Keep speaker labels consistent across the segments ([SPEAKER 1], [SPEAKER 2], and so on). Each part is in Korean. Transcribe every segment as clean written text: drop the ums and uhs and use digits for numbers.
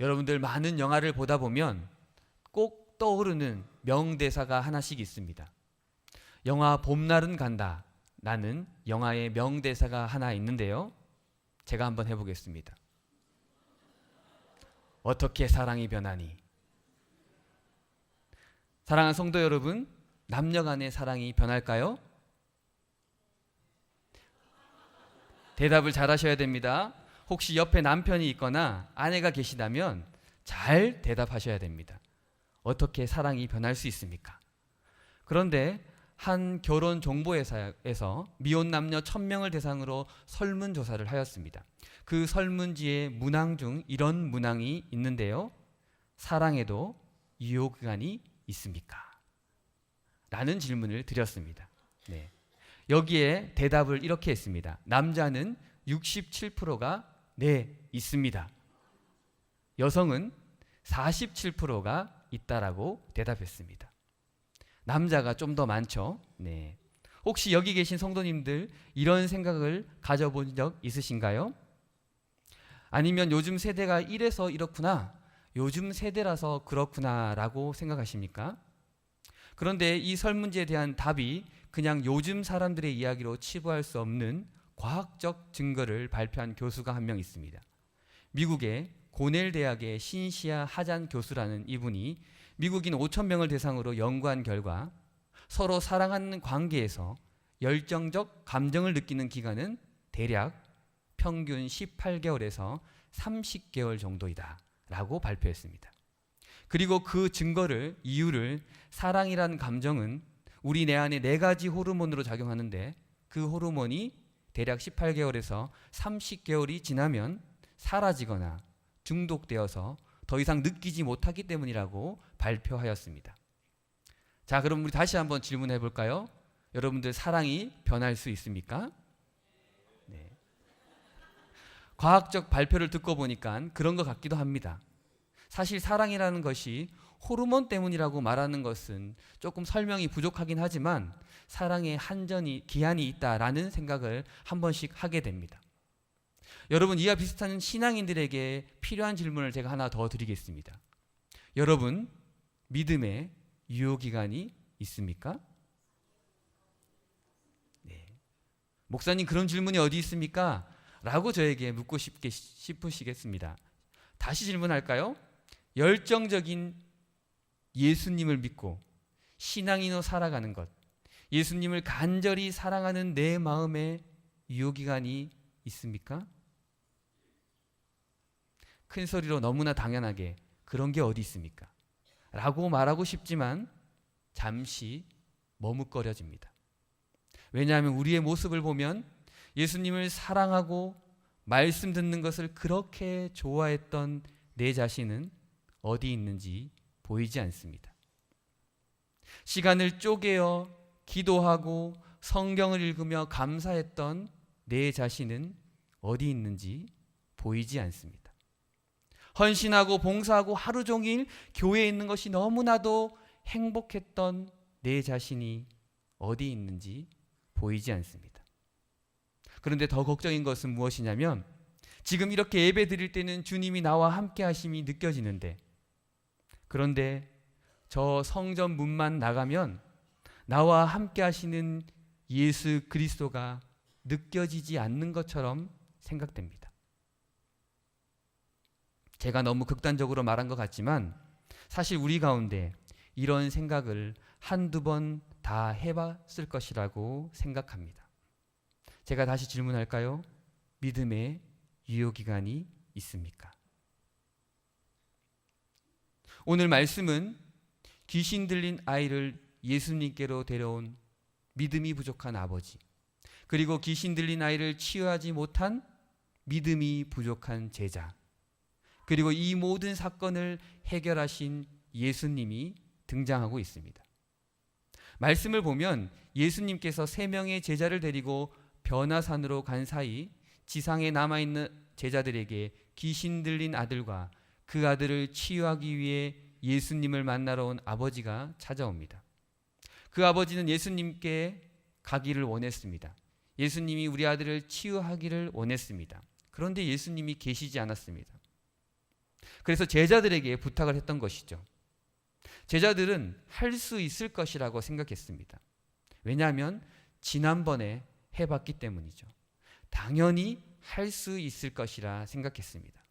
[SPEAKER 1] 여러분들 많은 영화를 보다 보면 꼭 떠오르는 명대사가 하나씩 있습니다. 영화 봄날은 간다 라는 영화의 명대사가 하나 있는데요. 제가 한번 해보겠습니다. 어떻게 사랑이 변하니? 사랑하는 성도 여러분, 남녀 간의 사랑이 변할까요? 대답을 잘 하셔야 됩니다. 혹시 옆에 남편이 있거나 아내가 계시다면 잘 대답하셔야 됩니다. 어떻게 사랑이 변할 수 있습니까? 그런데 한 결혼 정보회사에서 미혼 남녀 1000명을 대상으로 설문조사를 하였습니다. 그 설문지에 문항 중 이런 문항이 있는데요. 사랑에도 유효기간이 있습니까? 라는 질문을 드렸습니다. 네. 여기에 대답을 이렇게 했습니다. 남자는 67%가 네, 있습니다. 여성은 47%가 있다라고 대답했습니다. 남자가 좀 더 많죠. 네. 혹시 여기 계신 성도님들 이런 생각을 가져본 적 있으신가요? 아니면 요즘 세대가 이래서 이렇구나, 요즘 세대라서 그렇구나 라고 생각하십니까? 그런데 이 설문지에 대한 답이 그냥 요즘 사람들의 이야기로 치부할 수 없는 과학적 증거를 발표한 교수가 한 명 있습니다. 미국의 고넬 대학의 신시아 하잔 교수라는 이분이 미국인 5,000명을 대상으로 연구한 결과 서로 사랑하는 관계에서 열정적 감정을 느끼는 기간은 대략 평균 18개월에서 30개월 정도이다 라고 발표했습니다. 그리고 그 이유를 사랑이란 감정은 우리 내 안에 4가지 호르몬으로 작용하는데 그 호르몬이 대략 18개월에서 30개월이 지나면 사라지거나 중독되어서 더 이상 느끼지 못하기 때문이라고 발표하였습니다. 자, 그럼 우리 다시 한번 질문해 볼까요? 여러분들 사랑이 변할 수 있습니까? 네. 과학적 발표를 듣고 보니까 그런 것 같기도 합니다. 사실 사랑이라는 것이 호르몬 때문이라고 말하는 것은 조금 설명이 부족하긴 하지만 사랑의 기한이 있다라는 생각을 한 번씩 하게 됩니다. 여러분, 이와 비슷한 신앙인들에게 필요한 질문을 제가 하나 더 드리겠습니다. 여러분, 믿음의 유효기간이 있습니까? 네. 목사님, 그런 질문이 어디 있습니까? 라고 저에게 묻고 싶으시겠습니다. 다시 질문할까요? 열정적인 예수님을 믿고 신앙인으로 살아가는 것, 예수님을 간절히 사랑하는 내 마음에 유효기간이 있습니까? 큰 소리로 너무나 당연하게 그런 게 어디 있습니까? 라고 말하고 싶지만 잠시 머뭇거려집니다. 왜냐하면 우리의 모습을 보면 예수님을 사랑하고 말씀 듣는 것을 그렇게 좋아했던 내 자신은 어디 있는지 보이지 않습니다. 시간을 쪼개어 기도하고 성경을 읽으며 감사했던 내 자신은 어디 있는지 보이지 않습니다. 헌신하고 봉사하고 하루 종일 교회에 있는 것이 너무나도 행복했던 내 자신이 어디 있는지 보이지 않습니다. 그런데 더 걱정인 것은 무엇이냐면 지금 이렇게 예배 드릴 때는 주님이 나와 함께 하심이 느껴지는데, 그런데 저 성전 문만 나가면 나와 함께 하시는 예수 그리스도가 느껴지지 않는 것처럼 생각됩니다. 제가 너무 극단적으로 말한 것 같지만 사실 우리 가운데 이런 생각을 한두 번 다 해봤을 것이라고 생각합니다. 제가 다시 질문할까요? 믿음의 유효기간이 있습니까? 오늘 말씀은 귀신 들린 아이를 예수님께로 데려온 믿음이 부족한 아버지, 그리고 귀신 들린 아이를 치유하지 못한 믿음이 부족한 제자, 그리고 이 모든 사건을 해결하신 예수님이 등장하고 있습니다. 말씀을 보면 예수님께서 3명의 제자를 데리고 변화산으로 간 사이 지상에 남아있는 제자들에게 귀신 들린 아들과 그 아들을 치유하기 위해 예수님을 만나러 온 아버지가 찾아옵니다. 그 아버지는 예수님께 가기를 원했습니다. 예수님이 우리 아들을 치유하기를 원했습니다. 그런데 예수님이 계시지 않았습니다. 그래서 제자들에게 부탁을 했던 것이죠. 제자들은 할 수 있을 것이라고 생각했습니다. 왜냐하면 지난번에 해봤기 때문이죠. 당연히 할 수 있을 것이라 생각했습니다.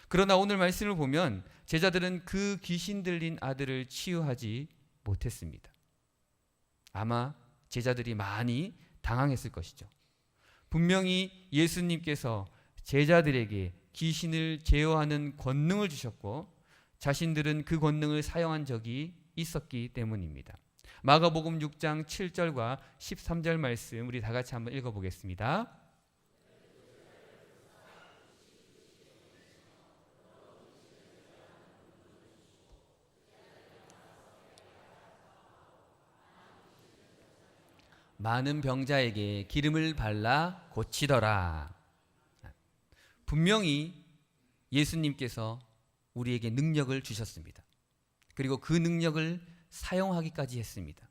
[SPEAKER 1] 그러나 오늘 말씀을 보면 제자들은 그 귀신 들린 아들을 치유하지 못했습니다. 아마 제자들이 많이 당황했을 것이죠. 분명히 예수님께서 제자들에게 귀신을 제어하는 권능을 주셨고 자신들은 그 권능을 사용한 적이 있었기 때문입니다. 마가복음 6장 7절과 13절 말씀 우리 다 같이 한번 읽어보겠습니다. 많은 병자에게 기름을 발라 고치더라. 분명히 예수님께서 우리에게 능력을 주셨습니다. 그리고 그 능력을 사용하기까지 했습니다.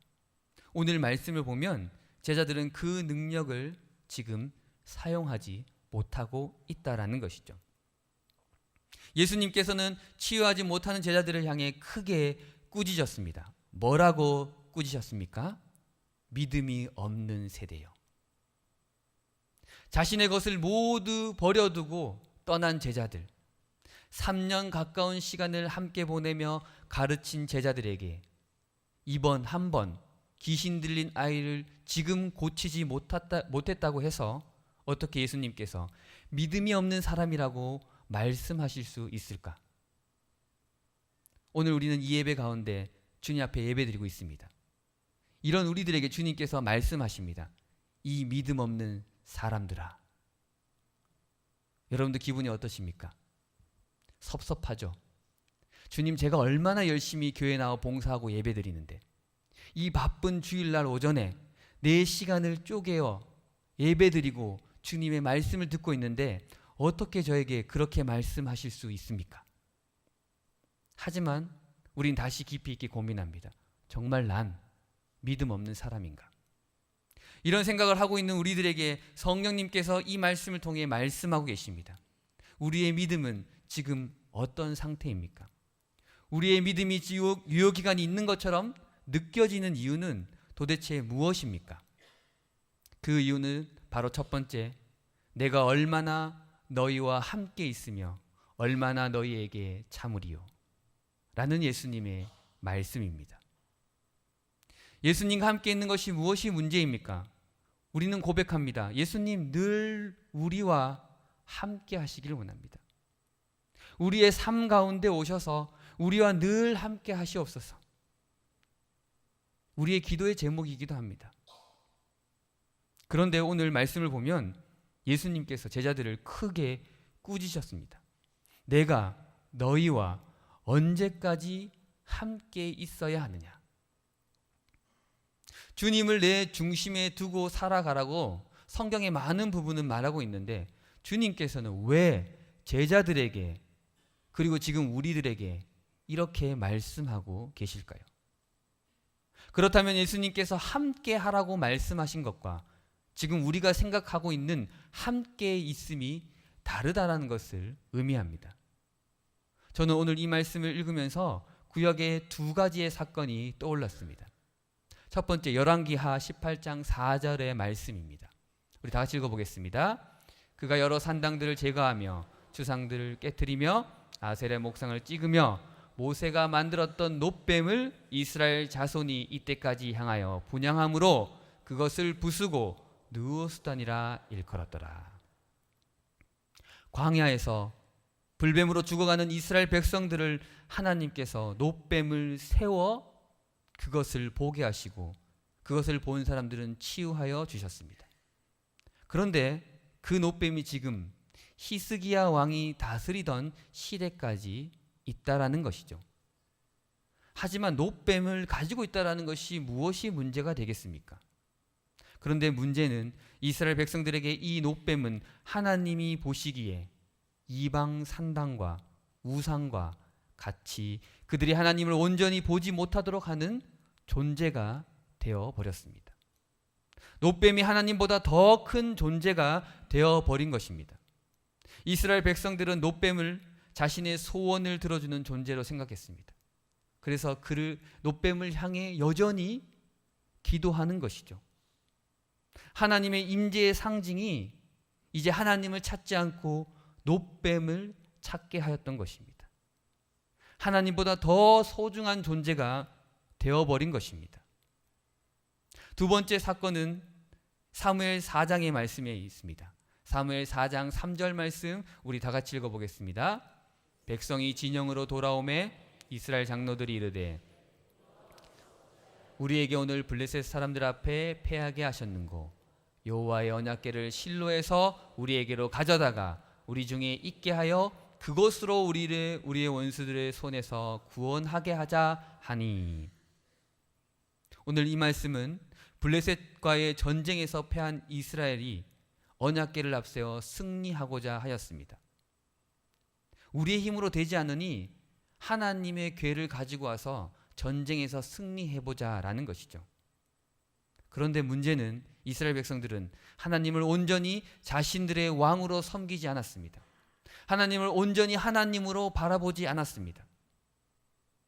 [SPEAKER 1] 오늘 말씀을 보면 제자들은 그 능력을 지금 사용하지 못하고 있다라는 것이죠. 예수님께서는 치유하지 못하는 제자들을 향해 크게 꾸짖었습니다. 뭐라고 꾸짖었습니까? 믿음이 없는 세대요. 자신의 것을 모두 버려두고 떠난 제자들, 3년 가까운 시간을 함께 보내며 가르친 제자들에게 이번 한 번 귀신 들린 아이를 지금 고치지 못했다고 해서 어떻게 예수님께서 믿음이 없는 사람이라고 말씀하실 수 있을까? 오늘 우리는 이 예배 가운데 주님 앞에 예배드리고 있습니다. 이런 우리들에게 주님께서 말씀하십니다. 이 믿음 없는 사람들아. 여러분들 기분이 어떠십니까? 섭섭하죠? 주님, 제가 얼마나 열심히 교회 나와 봉사하고 예배드리는데 이 바쁜 주일날 오전에 내 시간을 쪼개어 예배드리고 주님의 말씀을 듣고 있는데 어떻게 저에게 그렇게 말씀하실 수 있습니까? 하지만 우린 다시 깊이 있게 고민합니다. 정말 난 믿음 없는 사람인가? 이런 생각을 하고 있는 우리들에게 성령님께서 이 말씀을 통해 말씀하고 계십니다. 우리의 믿음은 지금 어떤 상태입니까? 우리의 믿음이 유효기간이 있는 것처럼 느껴지는 이유는 도대체 무엇입니까? 그 이유는 바로 첫 번째, 내가 얼마나 너희와 함께 있으며 얼마나 너희에게 참으리요 라는 예수님의 말씀입니다. 예수님과 함께 있는 것이 무엇이 문제입니까? 우리는 고백합니다. 예수님 늘 우리와 함께 하시기를 원합니다. 우리의 삶 가운데 오셔서 우리와 늘 함께 하시옵소서. 우리의 기도의 제목이기도 합니다. 그런데 오늘 말씀을 보면 예수님께서 제자들을 크게 꾸짖으셨습니다. 내가 너희와 언제까지 함께 있어야 하느냐? 주님을 내 중심에 두고 살아가라고 성경의 많은 부분은 말하고 있는데 주님께서는 왜 제자들에게 그리고 지금 우리들에게 이렇게 말씀하고 계실까요? 그렇다면 예수님께서 함께 하라고 말씀하신 것과 지금 우리가 생각하고 있는 함께 있음이 다르다라는 것을 의미합니다. 저는 오늘 이 말씀을 읽으면서 구약의 두 가지의 사건이 떠올랐습니다. 첫 번째 열왕기하 18장 4절의 말씀입니다. 우리 다 같이 읽어보겠습니다. 그가 여러 산당들을 제거하며 주상들을 깨트리며 아셀의 목상을 찍으며 모세가 만들었던 놋뱀을 이스라엘 자손이 이때까지 향하여 분향함으로 그것을 부수고 느우스단이라 일컬었더라. 광야에서 불뱀으로 죽어가는 이스라엘 백성들을 하나님께서 놋뱀을 세워 그것을 보게 하시고 그것을 본 사람들은 치유하여 주셨습니다. 그런데 그 놋뱀이 지금 히스기야 왕이 다스리던 시대까지 있다라는 것이죠. 하지만 놋뱀을 가지고 있다라는 것이 무엇이 문제가 되겠습니까? 그런데 문제는 이스라엘 백성들에게 이 놋뱀은 하나님이 보시기에 이방 산당과 우상과 같이 그들이 하나님을 온전히 보지 못하도록 하는 존재가 되어 버렸습니다. 놋뱀이 하나님보다 더 큰 존재가 되어 버린 것입니다. 이스라엘 백성들은 놋뱀을 자신의 소원을 들어주는 존재로 생각했습니다. 그래서 그를 놋뱀을 향해 여전히 기도하는 것이죠. 하나님의 임재의 상징이 이제 하나님을 찾지 않고 놋뱀을 찾게 하였던 것입니다. 하나님보다 더 소중한 존재가 되어버린 것입니다. 두 번째 사건은 사무엘 4장의 말씀에 있습니다. 사무엘 4장 3절 말씀 우리 다 같이 읽어보겠습니다. 백성이 진영으로 돌아오매 이스라엘 장로들이 이르되 우리에게 오늘 블레셋 사람들 앞에 패하게 하셨는고 여호와의 언약궤를 실로에서 우리에게로 가져다가 우리 중에 있게 하여 그것으로 우리의 원수들의 손에서 구원하게 하자 하니. 오늘 이 말씀은 블레셋과의 전쟁에서 패한 이스라엘이 언약궤를 앞세워 승리하고자 하였습니다. 우리의 힘으로 되지 않으니 하나님의 궤를 가지고 와서 전쟁에서 승리해보자 라는 것이죠. 그런데 문제는 이스라엘 백성들은 하나님을 온전히 자신들의 왕으로 섬기지 않았습니다. 하나님을 온전히 하나님으로 바라보지 않았습니다.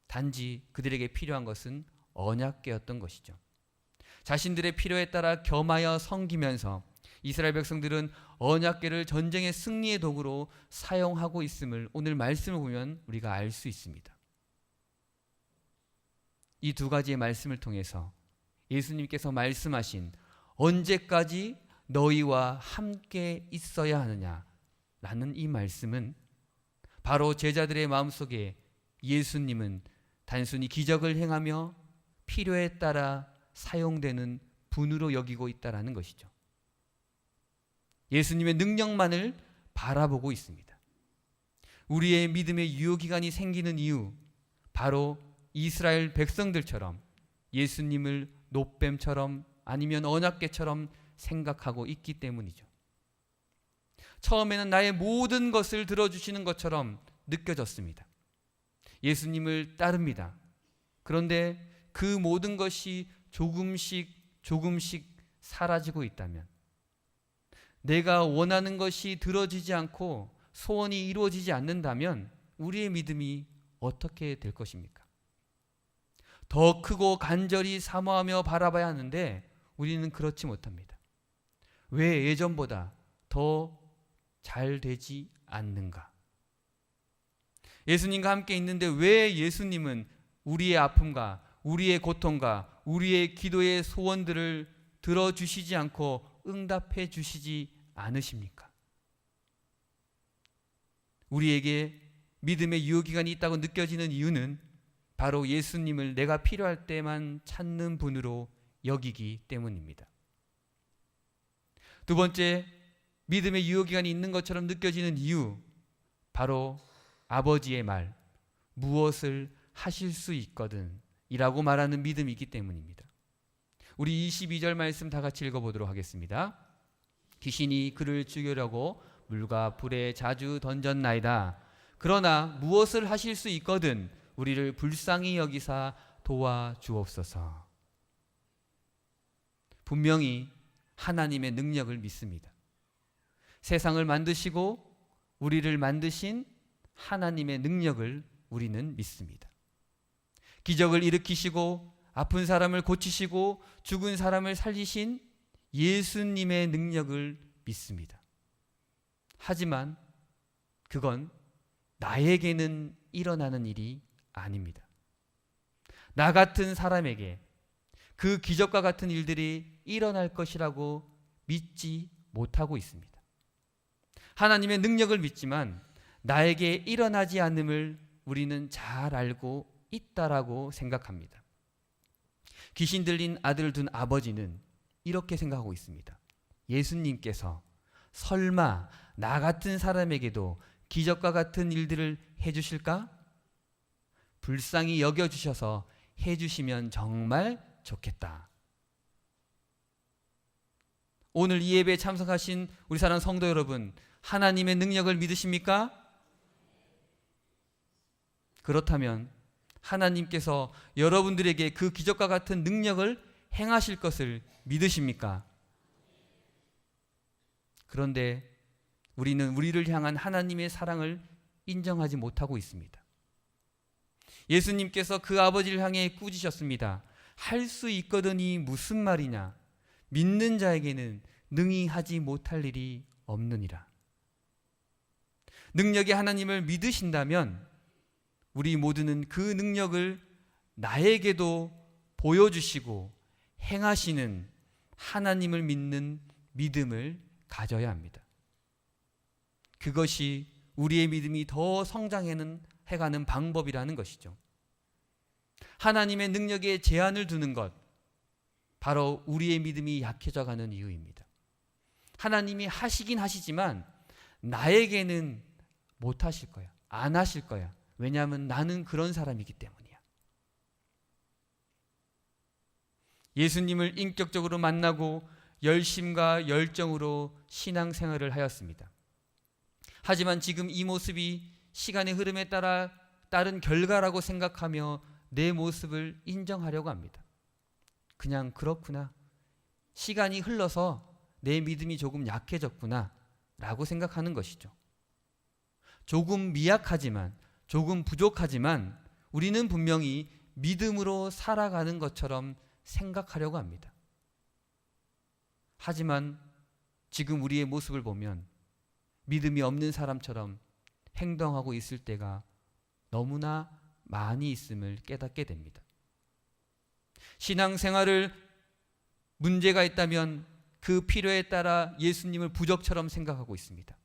[SPEAKER 1] 단지 그들에게 필요한 것은 언약궤였던 것이죠. 자신들의 필요에 따라 겸하여 섬기면서 이스라엘 백성들은 언약궤를 전쟁의 승리의 도구로 사용하고 있음을 오늘 말씀을 보면 우리가 알 수 있습니다. 이 두 가지의 말씀을 통해서 예수님께서 말씀하신 언제까지 너희와 함께 있어야 하느냐라는 이 말씀은 바로 제자들의 마음속에 예수님은 단순히 기적을 행하며 필요에 따라 사용되는 분으로 여기고 있다라는 것이죠. 예수님의 능력만을 바라보고 있습니다. 우리의 믿음의 유효기간이 생기는 이유, 바로 이스라엘 백성들처럼 예수님을 놋뱀처럼 아니면 언약궤처럼 생각하고 있기 때문이죠. 처음에는 나의 모든 것을 들어주시는 것처럼 느껴졌습니다. 예수님을 따릅니다. 그런데 그 모든 것이 조금씩 사라지고 있다면, 내가 원하는 것이 들어지지 않고 소원이 이루어지지 않는다면 우리의 믿음이 어떻게 될 것입니까? 더 크고 간절히 사모하며 바라봐야 하는데 우리는 그렇지 못합니다. 왜 예전보다 더 잘 되지 않는가? 예수님과 함께 있는데 왜 예수님은 우리의 아픔과 우리의 고통과 우리의 기도의 소원들을 들어주시지 않고 응답해 주시지 않으십니까? 우리에게 믿음의 유효기간이 있다고 느껴지는 이유는 바로 예수님을 내가 필요할 때만 찾는 분으로 여기기 때문입니다. 두 번째, 믿음의 유효기간이 있는 것처럼 느껴지는 이유, 바로 아버지의 말, 무엇을 하실 수 있거든 이라고 말하는 믿음이 있기 때문입니다. 우리 22절 말씀 다 같이 읽어보도록 하겠습니다. 귀신이 그를 죽이려고 물과 불에 자주 던졌나이다. 그러나 무엇을 하실 수 있거든 우리를 불쌍히 여기사 도와주옵소서. 분명히 하나님의 능력을 믿습니다. 세상을 만드시고 우리를 만드신 하나님의 능력을 우리는 믿습니다. 기적을 일으키시고 아픈 사람을 고치시고 죽은 사람을 살리신 예수님의 능력을 믿습니다. 하지만 그건 나에게는 일어나는 일이 아닙니다. 나 같은 사람에게 그 기적과 같은 일들이 일어날 것이라고 믿지 못하고 있습니다. 하나님의 능력을 믿지만 나에게 일어나지 않음을 우리는 잘 알고 있다라고 생각합니다. 귀신 들린 아들을 둔 아버지는 이렇게 생각하고 있습니다. 예수님께서 설마 나 같은 사람에게도 기적과 같은 일들을 해주실까? 불쌍히 여겨주셔서 해주시면 정말 좋겠다. 오늘 이 예배에 참석하신 우리 사랑하는 성도 여러분, 하나님의 능력을 믿으십니까? 그렇다면 하나님께서 여러분들에게 그 기적과 같은 능력을 행하실 것을 믿으십니까? 그런데 우리는 우리를 향한 하나님의 사랑을 인정하지 못하고 있습니다. 예수님께서 그 아버지를 향해 꾸짖으셨습니다. 할 수 있거든이 무슨 말이냐? 믿는 자에게는 능히 하지 못할 일이 없느니라. 능력의 하나님을 믿으신다면 우리 모두는 그 능력을 나에게도 보여주시고 행하시는 하나님을 믿는 믿음을 가져야 합니다. 그것이 우리의 믿음이 더 성장해가는 방법이라는 것이죠. 하나님의 능력에 제한을 두는 것, 바로 우리의 믿음이 약해져가는 이유입니다. 하나님이 하시긴 하시지만 나에게는 못 하실 거야. 안 하실 거야. 왜냐하면 나는 그런 사람이기 때문이야. 예수님을 인격적으로 만나고 열심과 열정으로 신앙생활을 하였습니다. 하지만 지금 이 모습이 시간의 흐름에 따른 결과라고 생각하며 내 모습을 인정하려고 합니다. 그냥 그렇구나. 시간이 흘러서 내 믿음이 조금 약해졌구나 라고 생각하는 것이죠. 조금 미약하지만, 조금 부족하지만 우리는 분명히 믿음으로 살아가는 것처럼 생각하려고 합니다. 하지만 지금 우리의 모습을 보면 믿음이 없는 사람처럼 행동하고 있을 때가 너무나 많이 있음을 깨닫게 됩니다. 신앙생활을 문제가 있다면 그 필요에 따라 예수님을 부적처럼 생각하고 있습니다.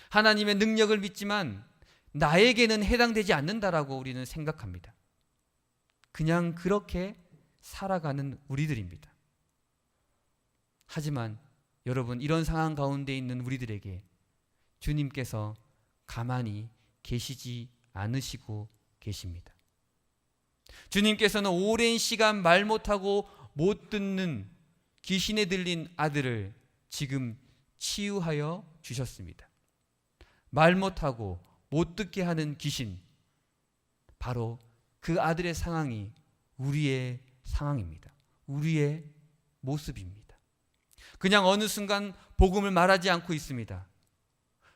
[SPEAKER 1] 하나님의 능력을 믿지만 나에게는 해당되지 않는다라고 우리는 생각합니다. 그냥 그렇게 살아가는 우리들입니다. 하지만 여러분, 이런 상황 가운데 있는 우리들에게 주님께서 가만히 계시지 않으시고 계십니다. 주님께서는 오랜 시간 말 못하고 못 듣는 귀신에 들린 아들을 지금 치유하여 주셨습니다. 말 못하고 못 듣게 하는 귀신, 바로 그 아들의 상황이 우리의 상황입니다. 우리의 모습입니다. 그냥 어느 순간 복음을 말하지 않고 있습니다.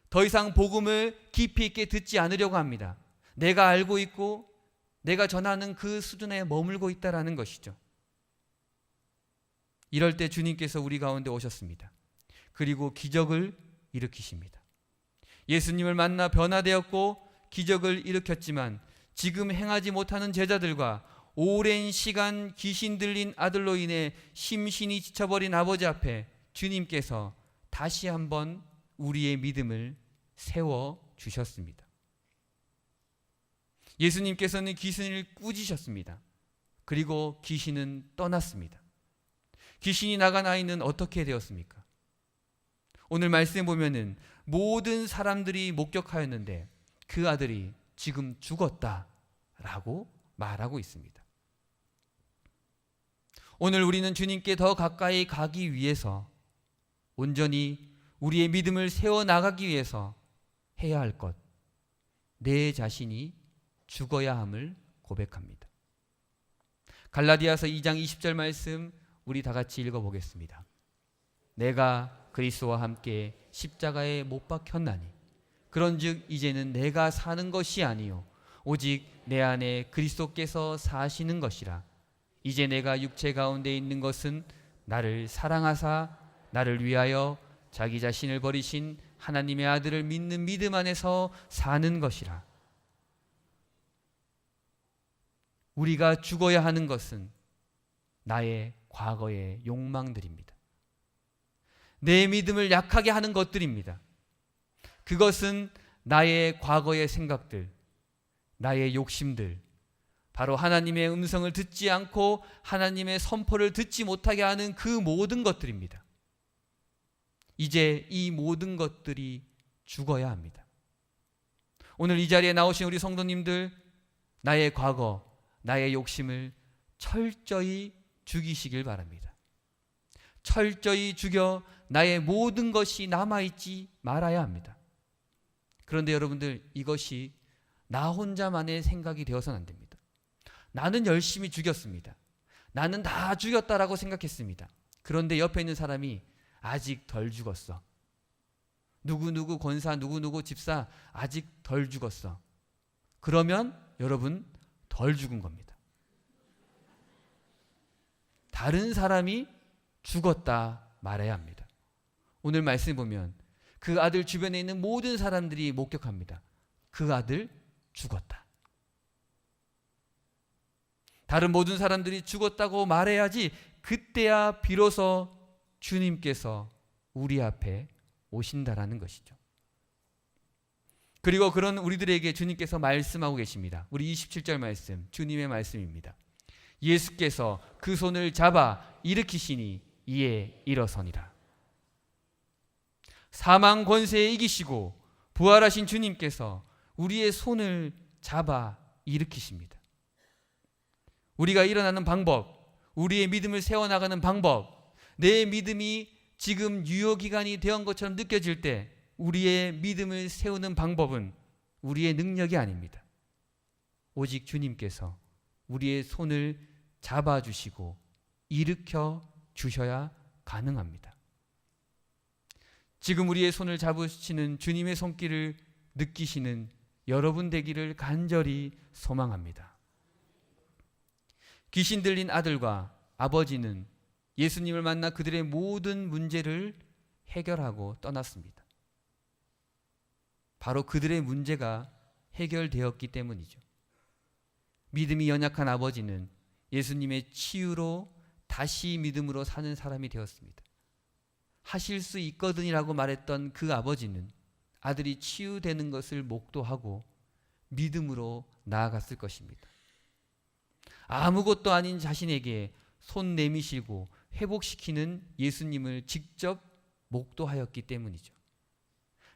[SPEAKER 1] 더 이상 복음을 깊이 있게 듣지 않으려고 합니다. 내가 알고 있고 내가 전하는 그 수준에 머물고 있다라는 것이죠. 이럴 때 주님께서 우리 가운데 오셨습니다. 그리고 기적을 일으키십니다. 예수님을 만나 변화되었고 기적을 일으켰지만 지금 행하지 못하는 제자들과 오랜 시간 귀신 들린 아들로 인해 심신이 지쳐버린 아버지 앞에 주님께서 다시 한번 우리의 믿음을 세워주셨습니다. 예수님께서는 귀신을 꾸짖으셨습니다. 그리고 귀신은 떠났습니다. 귀신이 나간 아이는 어떻게 되었습니까? 오늘 말씀에 보면은 모든 사람들이 목격하였는데 그 아들이 지금 죽었다라고 말하고 있습니다. 오늘 우리는 주님께 더 가까이 가기 위해서 온전히 우리의 믿음을 세워나가기 위해서 해야 할 것, 내 자신이 죽어야 함을 고백합니다. 갈라디아서 2장 20절 말씀 우리 다 같이 읽어보겠습니다. 내가 그리스도와 함께 십자가에 못 박혔나니 그런즉 이제는 내가 사는 것이 아니요 오직 내 안에 그리스도께서 사시는 것이라. 이제 내가 육체 가운데 있는 것은 나를 사랑하사 나를 위하여 자기 자신을 버리신 하나님의 아들을 믿는 믿음 안에서 사는 것이라. 우리가 죽어야 하는 것은 나의 과거의 욕망들입니다. 내 믿음을 약하게 하는 것들입니다. 그것은 나의 과거의 생각들, 나의 욕심들, 바로 하나님의 음성을 듣지 않고 하나님의 선포를 듣지 못하게 하는 그 모든 것들입니다. 이제 이 모든 것들이 죽어야 합니다. 오늘 이 자리에 나오신 우리 성도님들, 나의 과거, 나의 욕심을 철저히 죽이시길 바랍니다. 철저히 죽여 나의 모든 것이 남아있지 말아야 합니다. 그런데 여러분들, 이것이 나 혼자만의 생각이 되어서는 안 됩니다. 나는 열심히 죽였습니다. 나는 다 죽였다라고 생각했습니다. 그런데 옆에 있는 사람이 아직 덜 죽었어. 누구누구 권사, 누구누구 집사 아직 덜 죽었어. 그러면 여러분 덜 죽은 겁니다. 다른 사람이 죽었다 말해야 합니다. 오늘 말씀 보면 그 아들 주변에 있는 모든 사람들이 목격합니다. 그 아들 죽었다. 다른 모든 사람들이 죽었다고 말해야지 그때야 비로소 주님께서 우리 앞에 오신다라는 것이죠. 그리고 그런 우리들에게 주님께서 말씀하고 계십니다. 우리 27절 말씀, 주님의 말씀입니다. 예수께서 그 손을 잡아 일으키시니 이에 일어서니라. 사망 권세에 이기시고 부활하신 주님께서 우리의 손을 잡아 일으키십니다. 우리가 일어나는 방법, 우리의 믿음을 세워나가는 방법, 내 믿음이 지금 유효기간이 되은 것처럼 느껴질 때 우리의 믿음을 세우는 방법은 우리의 능력이 아닙니다. 오직 주님께서 우리의 손을 잡아주시고 일으켜 주셔야 가능합니다. 지금 우리의 손을 잡으시는 주님의 손길을 느끼시는 여러분 되기를 간절히 소망합니다. 귀신 들린 아들과 아버지는 예수님을 만나 그들의 모든 문제를 해결하고 떠났습니다. 바로 그들의 문제가 해결되었기 때문이죠. 믿음이 연약한 아버지는 예수님의 치유로 다시 믿음으로 사는 사람이 되었습니다. 하실 수 있거든이라고 말했던 그 아버지는 아들이 치유되는 것을 목도하고 믿음으로 나아갔을 것입니다. 아무것도 아닌 자신에게 손 내미시고 회복시키는 예수님을 직접 목도하였기 때문이죠.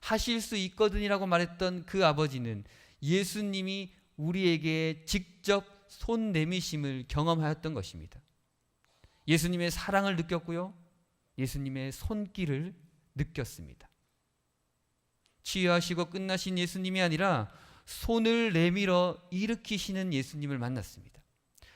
[SPEAKER 1] 하실 수 있거든이라고 말했던 그 아버지는 예수님이 우리에게 직접 손 내미심을 경험하였던 것입니다. 예수님의 사랑을 느꼈고요. 예수님의 손길을 느꼈습니다. 치유하시고 끝나신 예수님이 아니라 손을 내밀어 일으키시는 예수님을 만났습니다.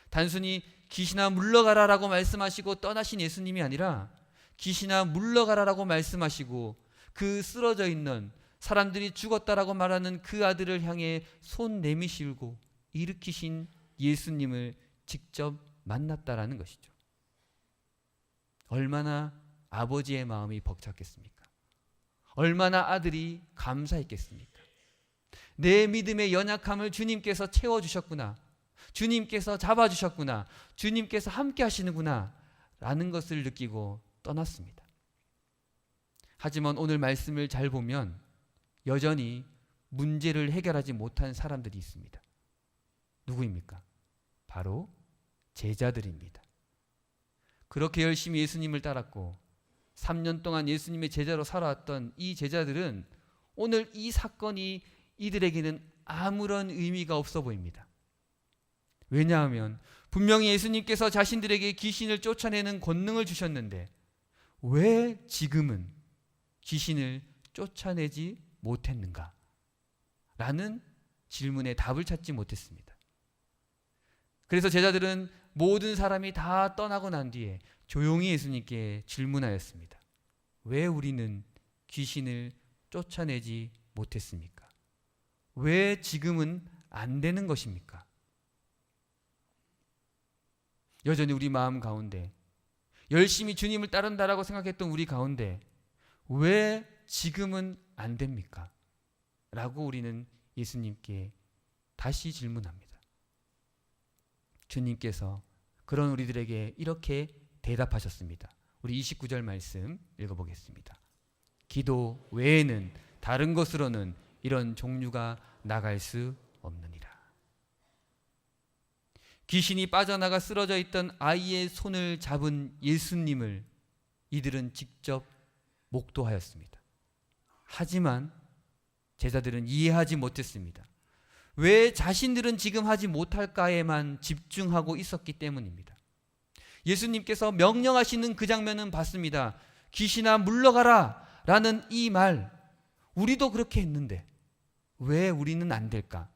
[SPEAKER 1] 단순히 귀신아 물러가라라고 말씀하시고 떠나신 예수님이 아니라 귀신아 물러가라라고 말씀하시고 그 쓰러져 있는 사람들이 죽었다라고 말하는 그 아들을 향해 손 내미시고 일으키신 예수님을 직접 만났다라는 것이죠. 얼마나 아버지의 마음이 벅찼겠습니까? 얼마나 아들이 감사했겠습니까? 내 믿음의 연약함을 주님께서 채워주셨구나. 주님께서 잡아주셨구나. 주님께서 함께 하시는구나 라는 것을 느끼고 떠났습니다. 하지만 오늘 말씀을 잘 보면 여전히 문제를 해결하지 못한 사람들이 있습니다. 누구입니까? 바로 제자들입니다. 그렇게 열심히 예수님을 따랐고 3년 동안 예수님의 제자로 살아왔던 이 제자들은 오늘 이 사건이 이들에게는 아무런 의미가 없어 보입니다. 왜냐하면 분명히 예수님께서 자신들에게 귀신을 쫓아내는 권능을 주셨는데 왜 지금은 귀신을 쫓아내지 못했는가? 라는 질문에 답을 찾지 못했습니다. 그래서 제자들은 모든 사람이 다 떠나고 난 뒤에 조용히 예수님께 질문하였습니다. 왜 우리는 귀신을 쫓아내지 못했습니까? 왜 지금은 안 되는 것입니까? 여전히 우리 마음 가운데 열심히 주님을 따른다라고 생각했던 우리 가운데 왜 지금은 안 됩니까? 라고 우리는 예수님께 다시 질문합니다. 주님께서 그런 우리들에게 이렇게 대답하셨습니다. 우리 29절 말씀 읽어보겠습니다. 기도 외에는 다른 것으로는 이런 종류가 나갈 수 없느니라. 귀신이 빠져나가 쓰러져 있던 아이의 손을 잡은 예수님을 이들은 직접 목도하였습니다. 하지만 제자들은 이해하지 못했습니다. 왜 자신들은 지금 하지 못할까에만 집중하고 있었기 때문입니다. 예수님께서 명령하시는 그 장면은 봤습니다. 귀신아 물러가라 라는 이 말, 우리도 그렇게 했는데 왜 우리는 안 될까?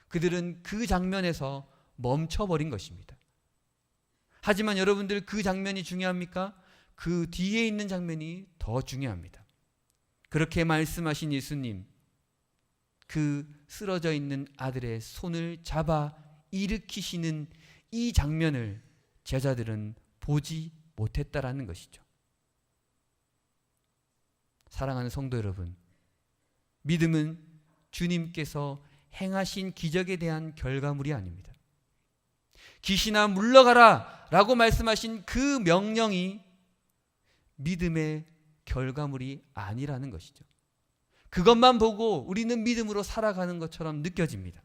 [SPEAKER 1] 그들은 그 장면에서 멈춰버린 것입니다. 하지만 여러분들 그 장면이 중요합니까? 그 뒤에 있는 장면이 더 중요합니다. 그렇게 말씀하신 예수님, 그 쓰러져 있는 아들의 손을 잡아 일으키시는 이 장면을 제자들은 보지 못했다라는 것이죠. 사랑하는 성도 여러분, 믿음은 주님께서 행하신 기적에 대한 결과물이 아닙니다. 귀신아 물러가라 라고 말씀하신 그 명령이 믿음의 결과물이 아니라는 것이죠. 그것만 보고 우리는 믿음으로 살아가는 것처럼 느껴집니다.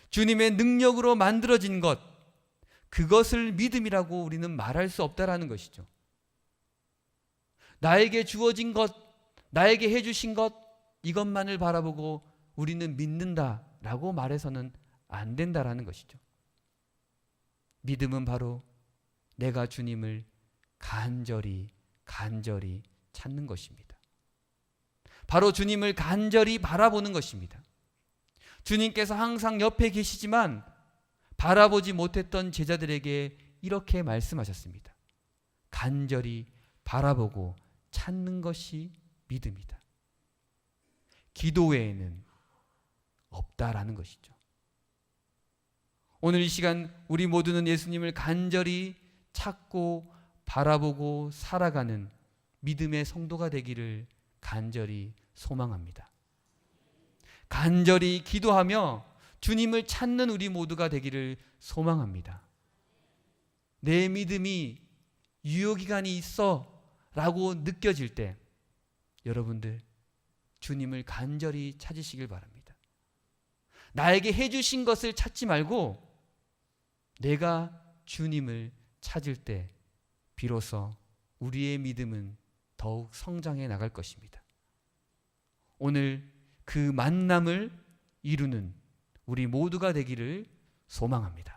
[SPEAKER 1] 주님의 능력으로 만들어진 것, 그것을 믿음이라고 우리는 말할 수 없다라는 것이죠. 나에게 주어진 것, 나에게 해주신 것, 이것만을 바라보고 우리는 믿는다라고 말해서는 안 된다라는 것이죠. 믿음은 바로 내가 주님을 간절히 찾는 것입니다. 바로 주님을 간절히 바라보는 것입니다. 주님께서 항상 옆에 계시지만 바라보지 못했던 제자들에게 이렇게 말씀하셨습니다. 간절히 바라보고 찾는 것이 믿음이다. 기도 외에는 없다라는 것이죠. 오늘 이 시간 우리 모두는 예수님을 간절히 찾고 바라보고 살아가는 믿음의 성도가 되기를 간절히 소망합니다. 간절히 기도하며 주님을 찾는 우리 모두가 되기를 소망합니다. 내 믿음이 유효기간이 있어 라고 느껴질 때 여러분들 주님을 간절히 찾으시길 바랍니다. 나에게 해주신 것을 찾지 말고 내가 주님을 찾을 때 비로소 우리의 믿음은 더욱 성장해 나갈 것입니다. 오늘 그 만남을 이루는 우리 모두가 되기를 소망합니다.